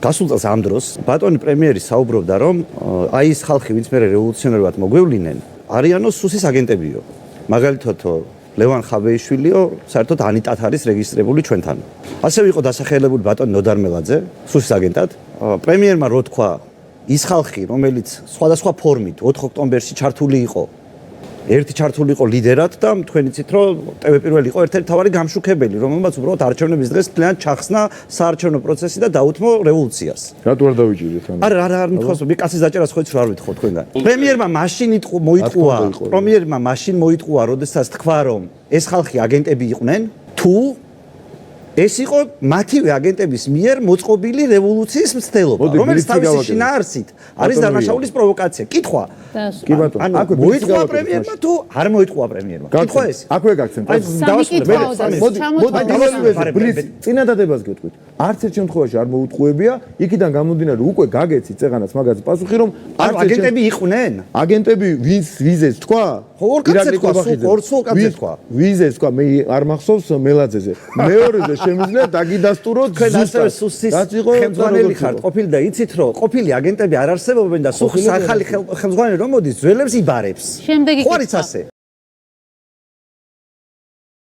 გასულ წელს ამ დროს ბატონი პრემიერი საუბრობდა, რომ აი ეს ხალხი, ვინც მე რევოლუციონერად მოგვევლინენ, არიანო სუსის აგენტებიო. მაგალითად ლევან ხაბეიშვილიო, საერთოდ ანიტათ არის რეგისტრირებული ჩვენთან. ასევე იყო დასახელებული ბატონი ნოდარ მელაძე, სუსის აგენტად. პრემიერმა რო თქვა, ის ხალხი, რომელიც სხვადასხვა ფორმით 4 ოქტომბერში ჩართული იყო, ერთი ჩართული იყო ლიდერად და თქვენ იცით, რომ ტევე პირველი იყო ერთ-ერთი მთავარი გამშუქებელი, რომელმაც უბრალოდ არჩევნების დღეს ძალიან ჩახსნა საარჩევნო პროცესი და დაუთმო რევოლუციას. რატო არ დავიჭირეთ ამას? არ მითხოს, მე კაცის დაჭერას ხო იცი რა ვითხოვ თქვენგან. პრემიერმა მაშინ მოიტყუა, როდესაც თქვა, რომ ეს ხალხი აგენტები იყვნენ, თუ ეს იყო მათივე აგენტების მიერ მოწყობილი რევოლუციის მცდელობა, რომელიც თავისი შინაარსით არის დანაშაულის პროვოკაცია. კითხვა. კი ბატონო, აქვე მოიტყუა პრემიერმა თუ არ მოიტყუა პრემიერმა? კითხვა ეს. აქვე გაგცემთ. მოდი, წინადადებას გეტყვით. არც ერთ შემთხვევაში არ მოუტყუებია, იქიდან გამომდინარე უკვე გაგეცით წეღანაც მაგაზე პასუხი, რომ აგენტები იყვნენ. აგენტები ვიზეს თქვა? ხო, ორ კაცზე თქვა, სულ კაცზე თქვა. ვიზეს თქვა, მე არ მახსოვს მელაძეზე. მეორეზე შემიძლია დაგიდასტუროთ ზუსტად სუსის ხელმძღვანელი ხართ, ყოფილი და იცით, რომ ყოფილი აგენტები არ არსებობენ და სულ ახალი ხელმძღვანელი რომ მოდის, ძველებს იბარებს. შემდეგი ხო არის ასე?